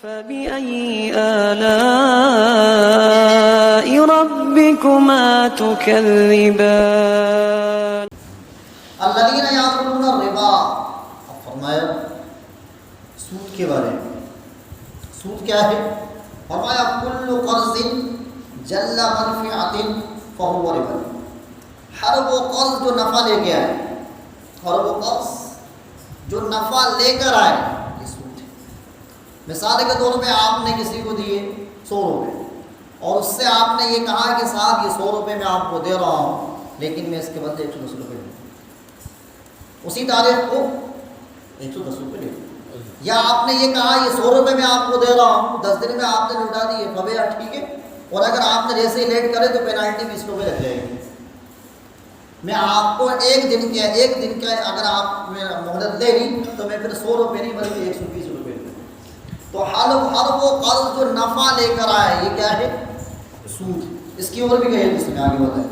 فبأي آلاء ربكما تكذبان الذين يأكلون الربا. اب فرمایا سود کے بارے میں. سود کیا ہے؟ فرمایا کل قرض جل منفعۃ فهو ربا. ہر وہ قرض جو نفع لے کے آئے، ہر وہ قرض جو نفع لے کر آئے، یہ سود ہے. مثال کے طور پہ آپ نے کسی کو دیے 100 روپے اور اس سے آپ نے یہ کہا کہ صاحب یہ 100 روپے میں آپ کو دے رہا ہوں لیکن میں اس کے بدلے 110 روپے دوں. اسی تاریخ کو 110 روپے لے لوں. یا آپ نے یہ کہا یہ 100 روپے میں آپ کو دے رہا ہوں، 10 دن میں آپ نے لوٹا دیے، فبیا ٹھیک ہے. اور اگر آپ نے جیسے ہی لیٹ کرے تو پینالٹی 20 روپے لگ جائے گی. میں آپ کو ایک دن کا اگر آپ میں مہلت لے لی تو میں پھر 100 روپے نہیں بلکہ 120 روپے لوں. تو ہر وہ قرض جو نفع لے کر آئے یہ کیا ہے؟ سود. اس کی اور بھی کہیں جس میں آگے بتائیں.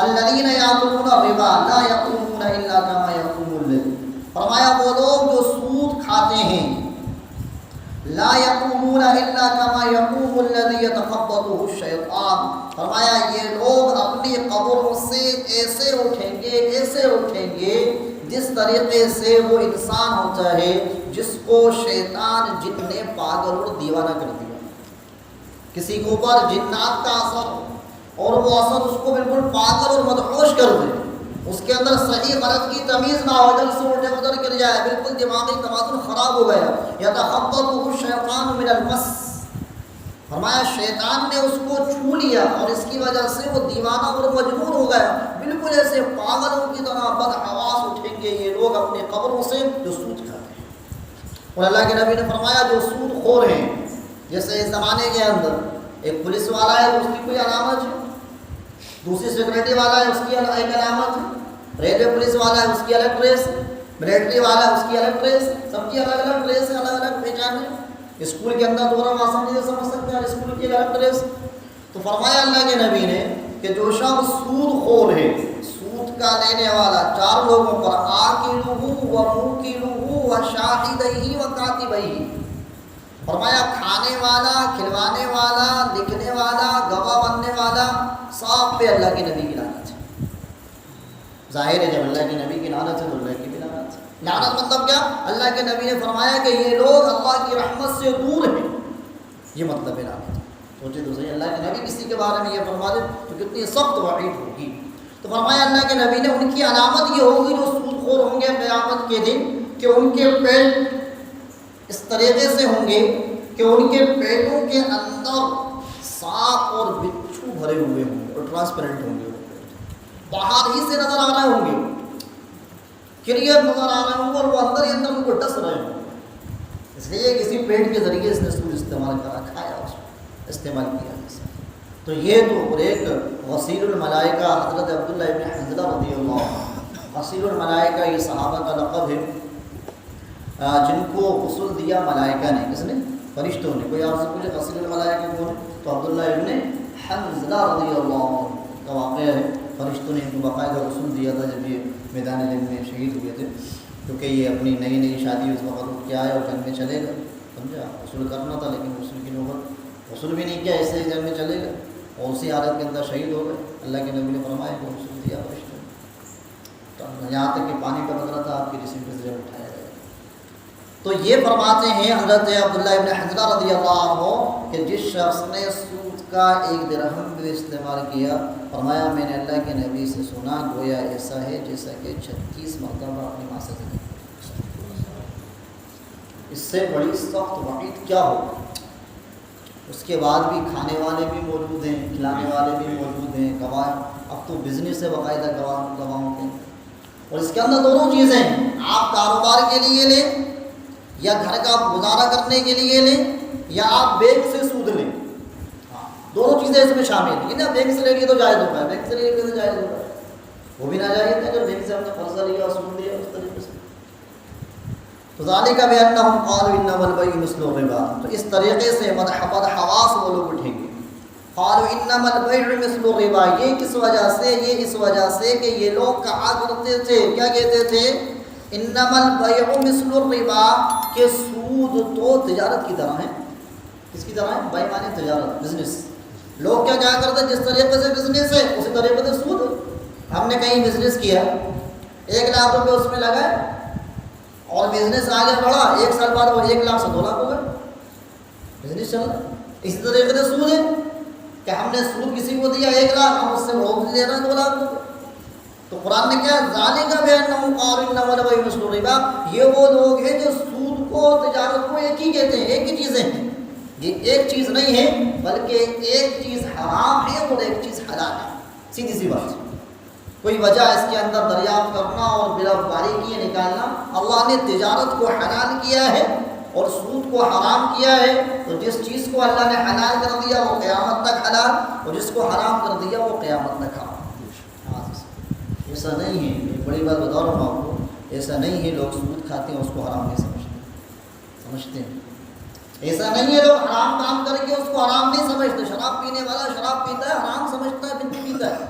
الذین یاکلون الربا لا یقومون الا کما یقوم الذی. فرمایا وہ لوگ جو سود کھاتے ہیں، لا یقومون الا کما یقوم الذی یتخبطہ الشیطان. فرمایا یہ لوگ اپنی قبروں سے ایسے اٹھیں گے جس طریقے سے وہ انسان ہوتا ہے جس کو شیطان جن نے پاگل اور دیوانہ کر دیا. کسی کے اوپر جنات کا اثر اور وہ اثر اس کو بالکل پاگل اور مدہوش کر دے، اس کے اندر صحیح غلط کی تمیز نہ ہو، ادھر سے ادھر گر جائے، بالکل دماغی توازن خراب ہو گیا. یتخبطہ الشیطان من المس. فرمایا شیطان نے اس کو چھو لیا اور اس کی وجہ سے وہ دیوانہ اور مجنون ہو گیا. بالکل ایسے پاگلوں کی طرح بدحواس اٹھیں گے یہ لوگ اپنے قبروں سے جو سود کھاتے ہیں. اور اللہ کے نبی نے فرمایا جو سود خور ہیں، جیسے اس زمانے کے اندر ایک پولیس والا ہے اس کی کوئی علامت ہے، دوسری سیکورٹی والا ہے اس کی ایک علامت ہے، ریلوے پولیس والا ہے اس کی الگ ڈریس ہے، ملٹری والا ہے اس کی الگ ڈریس ہے، سب کی الگ الگ ڈریس ہے، الگ الگ پہچان ہے. اسکول کے اندر دورہ ماسم نہیں سمجھ سکتے ہیں، اسکول کی الگ ڈریس. تو فرمایا اللہ کے نبی نے کہ جو شخص سود خور ہے، سود کا لینے والا، 4 لوگوں پر آکلہ وموکلہ وشاہدہ وکاتبہ. فرمایا کھانے والا، کھلوانے والا، لکھنے والا، گواہ بننے والا، سب پہ اللہ کے نبی کی لعنت ہے. ظاہر ہے جب اللہ کے نبی کی لعنت ہے تو اللہ کی بھی لعنت ہے. لعنت مطلب کیا؟ اللہ کے نبی نے فرمایا کہ یہ لوگ اللہ کی رحمت سے دور ہیں، یہ مطلب ہے لعنت. سوچے تو صحیح، اللہ کے نبی کسی کے بارے میں یہ فرما دے تو کتنی سخت وعید ہوگی. تو فرمایا اللہ کے نبی نے ان کی علامت یہ ہوگی جو سود خور ہوں گے قیامت کے دن کہ ان کے پیٹ اس طریقے سے ہوں گے کہ ان کے پیٹوں کے اندر سانپ اور بچھو بھرے ہوئے ہوں گے اور ٹرانسپیرنٹ ہوں گے، باہر ہی سے نظر آ رہے ہوں گے، کلیئر نظر آ رہے ہوں گے اور وہ اندر ہی اندر ان کو ڈس رہے ہوں گے. اس لیے کسی پیٹ کے ذریعے اس نے سود استعمال کرا، کھایا، اس کو استعمال کیا. تو یہ تو ایک غسیل الملائکہ حضرت عبداللہ ابن حنظلہ رضی اللہ عنہ. غسیل الملائکہ یہ صحابہ کا لقب ہے جن کو غسل دیا ملائکہ نے. کس نے؟ فرشتوں نے. کوئی آپ سے پوچھے غسیل الملائکہ کون ہے تو عبداللہ ابن حنظلہ رضی اللہ عنہ کا واقعہ ہے. فرشتوں نے ان کو باقاعدہ غسل دیا تھا جب یہ میدان جنگ میں شہید ہوئے تھے، کیونکہ یہ اپنی نئی شادی اس وقت اٹھ کے آئے اور جنگ میں چلے گئے. سمجھا؟ غسل کرنا تھا لیکن غسل کی نوبت، غسل بھی نہیں کیا، ایسے ہی جنگ میں چلے گئے اور اسی حالت کے اندر شہید ہو گئے. اللہ کے نبی نے فرمایا کہ غسل دیا فرشتوں نے، تو یہاں تک کہ پانی ٹپک رہا تھا آپ کی جسم پہ سے جب اٹھایا گیا. تو یہ فرماتے ہیں حضرت عبداللہ ابن حنظلہ رضی اللہ عنہ کہ جس شخص نے سود کا 1 درہم بھی استعمال کیا، فرمایا میں نے اللہ کے نبی سے سنا گویا ایسا ہے جیسا کہ 36 مرتبہ اپنی ماں سے زنا. اس سے بڑی سخت وعید کیا ہو. اس کے بعد بھی کھانے والے بھی موجود ہیں، کھلانے والے بھی موجود ہیں، گواہ. اب تو بزنس ہے باقاعدہ گواہوں کے. اور اس کے اندر دونوں چیزیں ہیں، آپ کاروبار کے لیے لیں یا گھر کا گزارا کرنے کے لیے لیں یا آپ بینک سے سود لیں. دونوں چیزیں اس میں شامل ہیں. نا بینک سے لے لیے تو جائز ہوتا ہے، بینک سے لے لیے تو جائز ہوتا ہے، وہ بھی ناجائز ہے اگر بینک سے ہم نے قرضہ لیا اور سود لیا اس طریقے سے. تو ذالک بأنہم قالوا انما البیع مثل الربا. تو اس طریقے سے حواس وہ لوگ اٹھیں گے. قالوا انما البیع مثل الربا. یہ کس وجہ سے؟ یہ اس وجہ سے کہ یہ لوگ کہا کرتے تھے، کیا کہتے تھے؟ انما البیع مثل الربا، کہ سود سود تو تجارت کی طرح ہے. کس کی طرح ہے؟ بھائی معنی تجارت، بزنس. لوگ کیا کرتے ہیں؟ جس طریقے سے بزنس ہے اسی طریقے سے سود. ہم نے کہیں بزنس کیا، 1 لاکھ روپے اس میں لگائے اور بزنس آگے بڑھا، 1 سال بعد وہ 1 لاکھ سے 2 لاکھ ہو گئے. بزنس چل رہا ہے. اسی طریقے سے سود ہے کہ ہم نے سود کسی کو دیا 1 لاکھ، ہم اس سے بڑھوتری لے رہے ہیں 2 لاکھ روپے. تو قرآن نے کیا ذالک بأنہم قالوا انما البیع مثل الربا، یہ وہ لوگ ہیں جو سود کو تجارت کو ایک ہی کہتے ہیں، ایک ہی چیزیں ہیں. یہ ایک چیز نہیں ہے بلکہ ایک چیز حرام ہے اور ایک چیز حلال ہے. سیدھی سی بات. کوئی وجہ اس کے اندر دریافت کرنا اور بلا باریکی نکالنا. اللہ نے تجارت کو حلال کیا ہے اور سود کو حرام کیا ہے. تو جس چیز کو اللہ نے حلال کر دیا وہ قیامت تک حلال، اور جس کو حرام کر دیا وہ قیامت تک حرام. ایسا نہیں ہے، ایک بڑی بات بتا رہا ہوں آپ کو، ایسا نہیں ہے لوگ سود کھاتے ہیں اس کو حرام نہیں سمجھتے ہیں. ایسا نہیں ہے لوگ حرام کام کر کے اس کو حرام نہیں سمجھتے. شراب پینے والا شراب پیتا ہے، حرام سمجھتا ہے، پھر بھی پیتا ہے.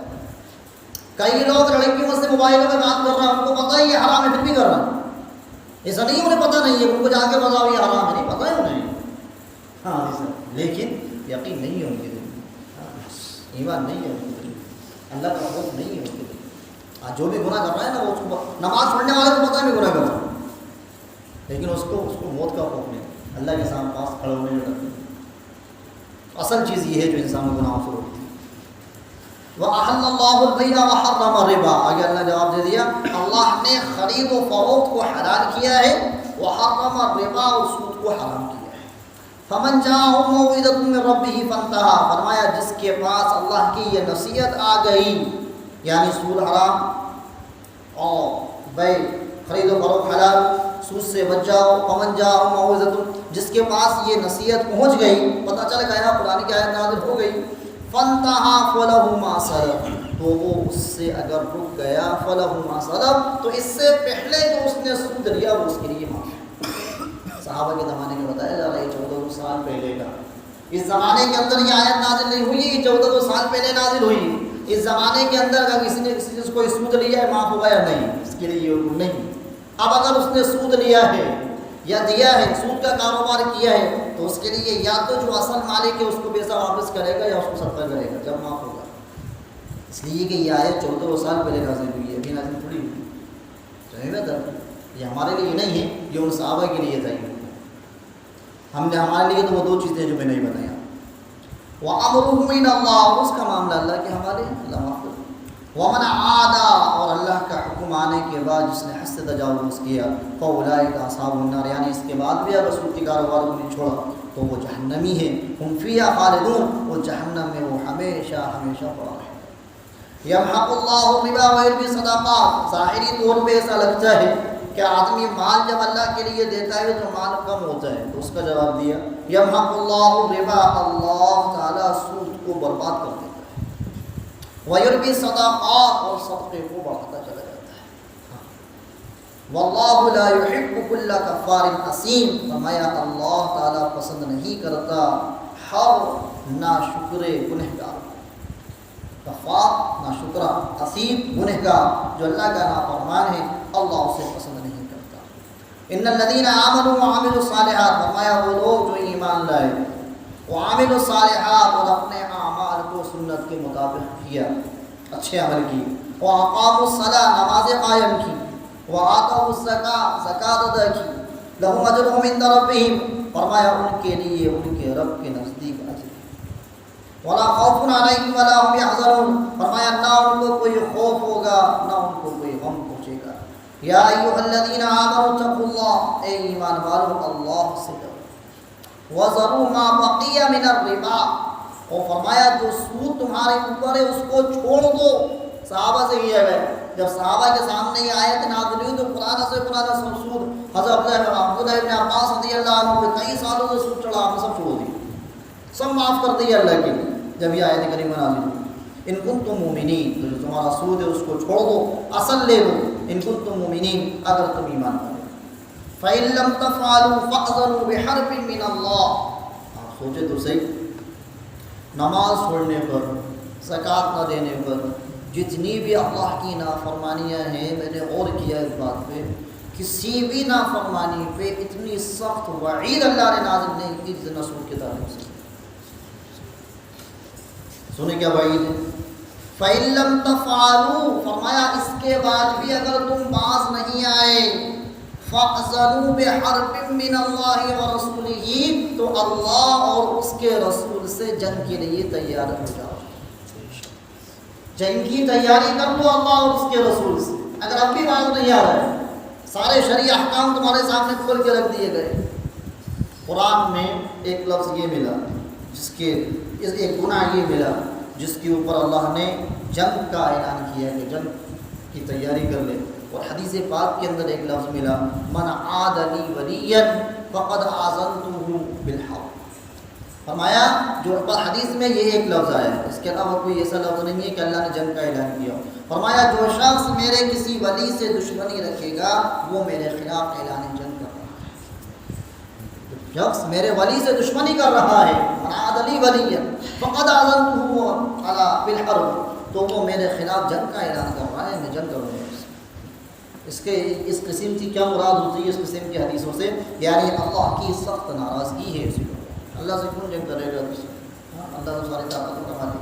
کئی لوگ لڑکیوں سے موبائل میں بات کر رہا ہے، ان کو پتہ ہے یہ حرام ہے پھر بھی کر رہا ہے. ایسا نہیں انہیں پتہ نہیں ہے، ان کو جا کے بتاؤ یہ حرام ہے، نہیں پتہ ہے انہیں. ہاں لیکن یقین نہیں ہے ان کے دل میں، ایمان نہیں ہے ان کے دل میں، اللہ کا خوف نہیں ہے ان کے دل میں. جو بھی گناہ کر رہا ہے نا وہ اس کو، نماز پڑھنے والے کو پتہ ہے گناہ کر رہا ہے، لیکن اس کو موت کا خوف نہیں. اللہ کے سامنے پاس کھڑے ہونے میں ڈرتے. اصل چیز یہ ہے جو انسان کو گناہوں سے روکتی ہے. وَأَحَلَّ اللَّهُ الْبَيْعَ وَحَرَّمَ الرِّبَا. آگے اللہ جواب دے دیا، اللہ نے خرید و فروخت کو حلال کیا ہے، وَحَرَّمَ الرِّبَا، اور سود کو حرام کیا ہے. فَمَنْ جَاءَهُ مَوْعِظَةٌ مِّن رَّبِّهِ فَانتَهَىٰ. فرمایا جس کے پاس اللہ کی یہ نصیحت آ گئی، یعنی سود حرام اور بیع خرید و فروخت حلال، سود سے بچ جاؤ. فمن جاء موعظۃ، جس کے پاس یہ نصیحت پہنچ گئی، پتہ چل گیا قرآن کی آیت نازل ہو گئی، فانتہا فلہ ما سلف، تو وہ اس سے اگر رک گیا، فلہ ما سلف، تو اس سے پہلے جو اس نے سود لیا وہ اس کے لیے معاف. صحابہ کے زمانے میں بتایا جا رہا ہے 14 سال پہلے کا. اس زمانے کے اندر یہ آیت نازل نہیں ہوئی، 14 سال پہلے نازل ہوئی. اس زمانے کے اندر اگر کسی نے کسی چیز کو سود لیا ہے معاف ہوگا یا نہیں، اس کے لیے یہ حکم نہیں. اب اگر اس نے سود لیا ہے یا دیا ہے، سود کا کاروبار کیا ہے، تو اس کے لیے یا تو جو اصل مالک ہے اس کو پیسہ واپس کرے گا یا اس کو صدقہ کرے گا جب معاف ہوگا. اس لیے کہ یہ آیت 14 سال پہلے نازل ہوئی ہے، ابھی نازل تھوڑی ہوئی. سمجھ میں درد، یہ ہمارے لیے نہیں ہے، یہ ان صحابہ کے لیے تھا. ہم نے ہمارے لیے تو وہ 2 چیزیں جو میں نہیں بتایا. وَأَمْرُهُ إِلَى اللَّهِ، اس کا معاملہ اللہ کے حوالے، اللہ معاف کر. وَمَنْ عَادَى، اور اللہ کا حکم آنے کے بعد جس نے حد سے تجاوز کیا، فَأُولَٰئِكَ أَصْحَابُ النَّارِ، یعنی اس کے بعد بھی اگر سود کے کاروبار کو نہیں چھوڑا تو وہ جہنمی ہے. ہم فیہا خالدون، وہ جہنم میں وہ ہمیشہ ہمیشہ پڑا رہے. یمحق اللہ الربا ویربی الصدقات، ظاہری طور پہ ایسا لگتا ہے کہ آدمی مال جب اللہ کے لیے دیتا ہے تو مال کم ہوتا ہے، تو اس کا جواب دیا یمحق اللہ الربا، اللہ تعالیٰ سود کو برباد کر دیتا ہے، ویربی الصدقات، اور صدقے کو بڑھاتا چلا جاتا ہے. واللہ لا یحب کل کفار اثیم، فرمایا اللہ تعالیٰ پسند نہیں کرتا ہر ناشکر گنہگار. کفار ناشکرہ، اثیم گنہگار، جو اللہ کا نافرمان ہے، اللہ اسے پسند نہیں کرتا. ان الذین آمنوا وعملوا الصالحات، فرمایا وہ لوگ جو ایمان لائے، وعملوا الصالحات، اور اپنے اعمال کو سنت کے مطابق کیا، اچھے عمل کی، واقاموا الصلاۃ، نمازیں قائم کی، وآتوا الزکاۃ، زکوٰۃ ادا کی، لہم اجرہم عند ربہم، فرمایا ان کے لیے ان کے رب کے نزدیک اجر. ولا خوف علیہم ولا هم یحزنون، فرمایا نہ ان کو کوئی خوف ہوگا نہ ان کو کوئی غم پہنچے گا. یا ایھا الذین آمنوا اتقوا اللہ، اے ایمان والو اللہ سے ڈرو. وذروا ما بقی من الربا، اور فرمایا جو سود تمہارے اوپر ہے اس کو چھوڑ دو. صحابہ سے یہ ہے، جب صحابہ کے سامنے یہ آیت نازل ہوئی تو پرانا سے پرانا سود، حضرت عبداللہ ابن عباس رضی اللہ عنہ پہ کئی سالوں سے سود چڑھا، ہم سب چھوڑ دیے، سب معاف کر دیا اللہ کے لیے. جب یہ آیت کریمہ نازل ہوئی، ان کنتم مومنین، تو جو تمہارا سود ہے اس کو چھوڑ دو، اصل لے لو. ان کنتم مومنین، اگر تم ایمان کرو. فَإِن لَمْ تَفْعَلُوا فَأْذَنُوا بِحَرْبٍ مِّنَ اللَّهِ. آپ سوچے تو صحیح، نماز چھوڑنے پر، زکوٰۃ نہ دینے پر، جتنی بھی اللہ کی نافرمانیاں ہیں، میں نے اور کیا اس بات پہ کسی بھی نافرمانی پہ اتنی سخت وعید اللہ نے نازل نہیں کی جتنا سود کے تعلق سے. سنیں کیا وعید ہے؟ فَإِن لَّمْ تَفْعَلُوا، فرمایا اس کے بعد بھی اگر تم باز نہیں آئے، فَأْذَنُوا بِحَرْبٍ مِّنَ اللَّهِ وَرَسُولِهِ، تو اللہ اور اس کے رسول سے جنگ کے لیے تیار ہو جاؤ. جنگ کی تیاری کر لو اللہ اور اس کے رسول سے. اگر اب بھی باز نہیں آ رہا ہے، سارے شرعی احکام تمہارے سامنے کھول کے رکھ دیے گئے. قرآن میں ایک لفظ یہ ملا جس کے ایک گناہ یہ ملا جس کے اوپر اللہ نے جنگ کا اعلان کیا کہ جنگ کی تیاری کر لے. اور حدیث پاک کے اندر ایک لفظ ملا، من عاد لی ولیا فقد آذنتہ بالحرب. فرمایا جو حدیث میں یہ ایک لفظ آیا ہے، اس کے علاوہ کوئی ایسا لفظ نہیں ہے کہ اللہ نے جنگ کا اعلان کیا. فرمایا جو شخص میرے کسی ولی سے دشمنی رکھے گا وہ میرے خلاف اعلان جنگ کر رہا ہے. شخص میرے ولی سے دشمنی کر رہا ہے، من عاد لی ولیا فقد آذنتہ بالحرب، تو وہ میرے خلاف جنگ کا اعلان کر رہا ہے، میں جنگ کروں گا. اس قسم کی کیا مراد ہوتی ہے اس قسم کی حدیثوں سے؟ یعنی اللہ کی سخت ناراضگی ہے اسی کو. اللہ سے کون جنگ کرے گا؟ اللہ تو ساری طاقتوں کا مالک.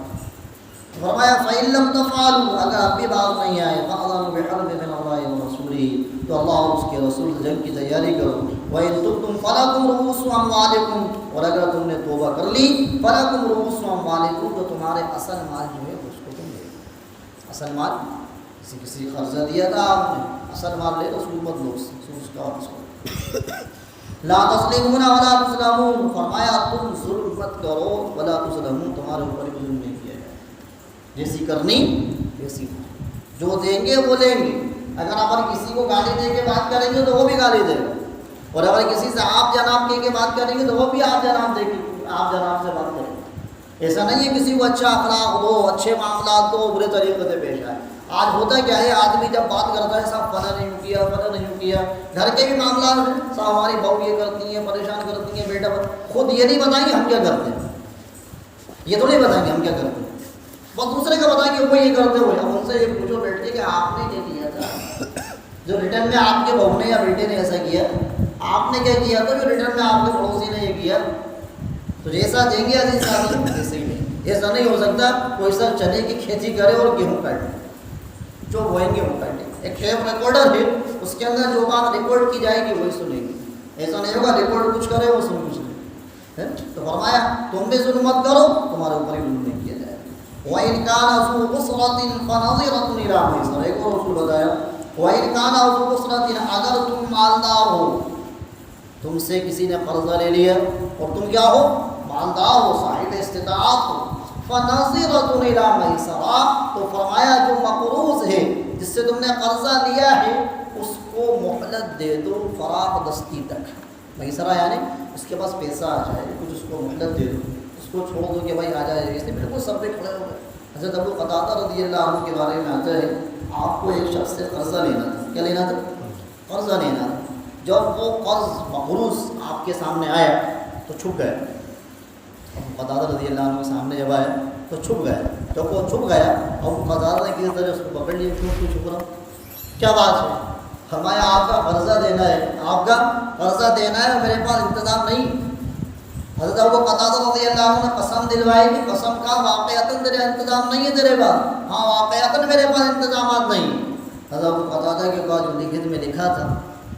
فرمایا فَإِن لَّمْ تَفْعَلُوا، اگر اب بھی باز نہیں آئے، فَأْذَنُوا بِحَرْبٍ مِّنَ اللَّهِ وَرَسُولِهِ، تو اللہ اور اس کے رسول سے جنگ کی تیاری کرو. وَإِن تُبْتُمْ فَلَكُمْ رُءُوسُ أَمْوَالِكُمْ، اور اگر تم نے توبہ کر لی، فَلَكُمْ رُءُوسُ أَمْوَالِكُمْ، تو تمہارے اصل مال جو ہے اس کو تم دے. اصل مال کسی قرضہ دیا تھا آپ نے، اصل مال لے تو سود مت لو، سود کا واپس کرو. لا تظلمون ولا تظلمون، فرمایا تم ظلم مت کرو، ولا تظلمون، تمہارے اوپر ظلم نہیں کیا جائے. جیسی کرنی ویسی، جو دیں گے وہ لیں گے. اگر آپ کسی کو گالی دے کے بات کریں گے تو وہ بھی گالی دے گا، اور اگر کسی سے آپ جناب کہہ کے بات کریں گے تو وہ بھی آپ جناب دے کے آپ جناب سے بات کریں گے. ایسا نہیں ہے کسی کو اچھا اخلاق دو، اچھے معاملات دو، برے طریقے سے پیش آئے. آج ہوتا کیا ہے، آدمی جب بات کرتا ہے صاحب فلاں نہیں کیا، فلاں نہیں کیا، گھر کے بھی معاملات ہیں، صاحب ہماری بہو یہ کرتی ہیں، پریشان کرتی ہیں، بیٹا خود یہ نہیں بتائیں گے ہم کیا کرتے ہیں، یہ تو نہیں بتائیں گے ہم کیا کرتے ہیں، بس دوسرے کا بتائیں گے وہ یہ کرتے ہوئے. اب ان سے یہ پوچھو بیٹھ کے کہ آپ نے کیا کیا تھا جو ریٹرن میں آپ کے بہو نے یا بیٹے نے ایسا کیا، آپ نے کیا کیا تھا جو ریٹرن میں آپ کے پڑوسی نے یہ کیا. تو جیسا دیں گے ایسے ہی نہیں. ایسا نہیں ہو سکتا کوئی سر چنے کی کھیتی کرے اور گیہوں کاٹے، جو بوئیں گے وہ کاٹیں. ایک ٹیپ ریکارڈر ہے، اس کے اندر جو بات ریکارڈ کی جائے گی وہی سنیں گے. ایسا نہیں ہوگا ریکارڈ کچھ کرے وہ سن کچھ نہیں. تو فرمایا تم بھی ظلم مت کرو، تمہارے اوپر ہی ظلم نہیں کیا جائے. وَإِنْ كَانَ ذُو عُسْرَةٍ فَنَظِرَةٌ إِلَىٰ مَيْسَرَةٍ، ایک اور رسول بتایا وَإِنْ كَانَ ذُو عُسْرَةٍ، اگر تم مالدار ہو، تم سے کسی نے قرضہ لے لیا اور تم کیا ہو، مالدار ہو، صاحب استطاعت ہو، فَنَظِرَةٌ إِلَىٰ مَيْسَرَةٍ، تو فرمایا جو مقروض ہے جس سے تم نے قرضہ لیا ہے اس کو مہلت دے دو فراغ دستی تک. میسرہ یعنی اس کے پاس پیسہ آ جائے، کچھ اس کو مہلت دے دو، اس کو چھوڑ دو کہ بھائی آ جائے. اس نے بالکل سب پہ کھڑے ہو گئے. حضرت ابو قتادہ رضی اللہ عنہ کے بارے میں آتا ہے، آپ کو ایک شخص سے قرضہ لینا تھا. کیا لینا تھا؟ قرضہ لینا تھا. جب وہ قرض مقروض آپ کے سامنے آیا تو چھپ گیا. ابو قتادہ رضی اللہ عنہ کے سامنے جب آیا تو چھپ گیا. جب وہ چھپ گیا ابو قتادہ نے کسی طرح اس کو پکڑ لیا، کیوں چھپ رہا، کیا بات ہے؟ فرمایا آپ کا قرضہ دینا ہے، آپ کا قرضہ دینا ہے، میرے پاس انتظام نہیں. حضرت ابو قتادہ رضی اللہ عنہ نے قسم دلوائی کہ قسم کا واقعتاً تیرے انتظام نہیں ہے تیرے پاس، ہاں واقعتاً میرے پاس انتظامات نہیں. حضرت ابو قتادہ کے پاس جو لکھت میں لکھا تھا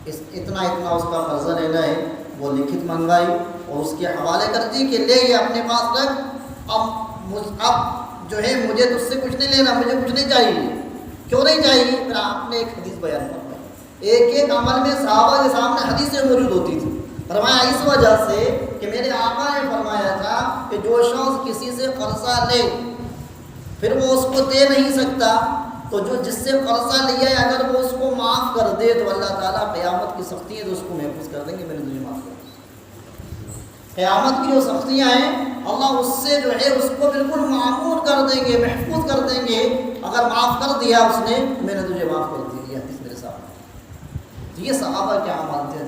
اتنا اس کا قرضہ لینا ہے، وہ لکھت منگوائی اور اس کے حوالے کر دی کہ لے یہ اپنے پاس رکھ، اب جو ہے مجھے تجھ سے کچھ نہیں لینا، مجھے کچھ نہیں چاہیے. کیوں نہیں چاہیے؟ پھر آپ نے ایک حدیث بیان فرمائی. ایک عمل میں صحابہ کے سامنے حدیثیں موجود ہوتی تھی. فرمایا اس وجہ سے کہ میرے آقا نے فرمایا تھا کہ جو شخص کسی سے قرضہ لے پھر وہ اس کو دے نہیں سکتا، تو جو جس سے قرضہ لیا ہے اگر وہ اس کو معاف کر دے تو اللہ تعالیٰ قیامت کی سختی ہے تو اس کو محفوظ کر دیں گے، میں نے تجھے معاف کر دیا. قیامت کی جو سختیاں ہیں اللہ اس سے جو ہے اس کو بالکل معمول کر دیں گے، محفوظ کر دیں گے. اگر معاف کر دیا اس نے، میں نے تجھے معاف کر دیا. یہ حدیث میرے سامنے، یہ صحابہ کیا مانتے ہیں.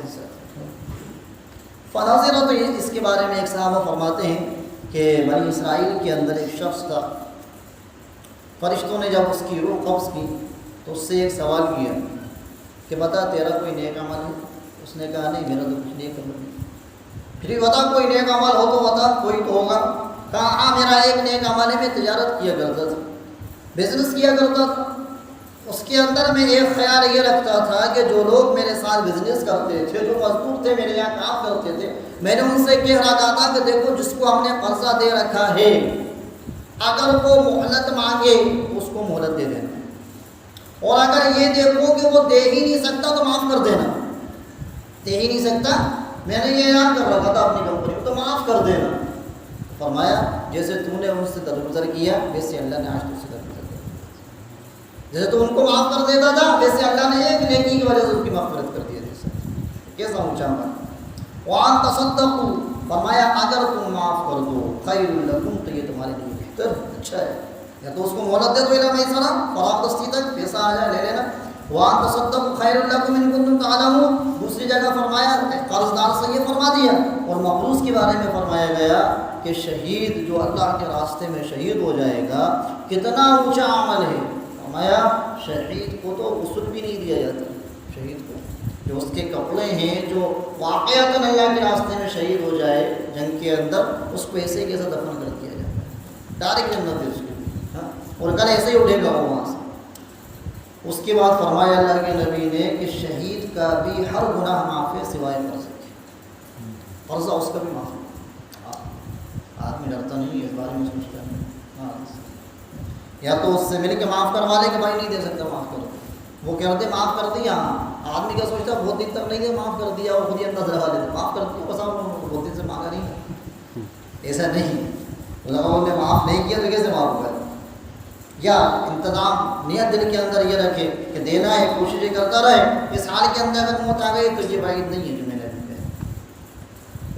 فناظرہ تو اس کے بارے میں ایک صحابہ فرماتے ہیں کہ بنی اسرائیل کے اندر ایک شخص تھا، فرشتوں نے جب اس کی روح قبض کی تو اس سے ایک سوال کیا کہ بتا تیرا کوئی نیک عمل ہے؟ اس نے کہا نہیں میرا تو کچھ نیک عمل نہیں۔ پھر بتا کوئی نیک عمل ہو تو بتا، کوئی تو ہوگا۔ کہا ہاں میرا ایک نیک عمل ہے، میں تجارت کیا کرتا تھا، بزنس کیا کرتا تھا۔ اس کے اندر میں ایک خیال یہ رکھتا تھا کہ جو لوگ میرے ساتھ بزنس کرتے تھے، جو مزدور تھے میرے یہاں کام کرتے تھے، میں نے ان سے کہہ رہا تھا کہ دیکھو جس کو ہم نے قرضہ دے رکھا ہے اگر وہ مہلت مانگے اس کو مہلت دے دینا، اور اگر یہ دیکھو کہ وہ دے ہی نہیں سکتا تو معاف کر دینا۔ دے ہی نہیں سکتا، میں نے یہ اعلان کر رکھا تھا اپنی کمپنی کو، تو معاف کر دینا۔ فرمایا جیسے تو نے ان سے درگزر کیا ویسے اللہ نے آج تجھ سے درگزر کیا، جیسے تو ان کو معاف کر دیتا تھا ویسے اللہ نے ایک نیکی کی وجہ سے اس کی مغفرت کر دی ہے۔ کیسا اونچا عمل۔ وان تصدقوا، فرمایا اگر تم معاف کر دو خیر لکم، تو یہ تمہارے لیے بہتر اچھا ہے۔ یا تو اس کو مہلت دے دو الی میسرہ، فراغ دستی تک پیسہ آ جائے لے لینا۔ وان تصدقوا خیر لکم ان کنتم تعلمون، دوسری جگہ فرمایا قرض دار سے یہ فرما دیا۔ اور مقروض کے بارے میں فرمایا گیا کہ شہید جو اللہ کے راستے میں شہید ہو جائے گا کتنا اونچا عمل ہے۔ فرمایا شہید کو تو غسل بھی نہیں دیا جاتا، شہید کو جو اس کے کپڑے ہیں جو واقعتاً اللہ کے راستے میں شہید ہو جائے جنگ کے اندر، اس کو ایسے کیسے دفن کر دیا جاتا ہے، ڈائریکٹ جنت ہے اس کی، اور کل ایسے ہی اٹھے گا وہ وہاں سے۔ اس کے بعد فرمایا اللہ کے نبی نے کہ شہید کا بھی ہر گناہ معاف ہے سوائے قرض کے، قرضہ اس کا بھی معاف ہے۔ آدمی ڈرتا نہیں اس بارے میں سوچتا نہیں، ہاں یا تو اس سے مل کے معاف کروا لے کہ بھائی نہیں دے سکتا معاف کر، وہ کہتے معاف کر دیا، ہاں آدمی کیا سوچتا بہت دن تک نہیں دے معاف کر دیا، وہ خود ہی انداز لگا لیتے معاف کر دیا، بس بہت دن سے مانگا نہیں، ایسا نہیں، انہوں نے معاف نہیں کیا تو کیسے معاف ہوا؟ یا انتظام نیت دل کے اندر یہ رکھے کہ دینا ہے، کوششیں کرتا رہے، اس حال کے اندر اگر موت آ گئی تو یہ بعید نہیں ہے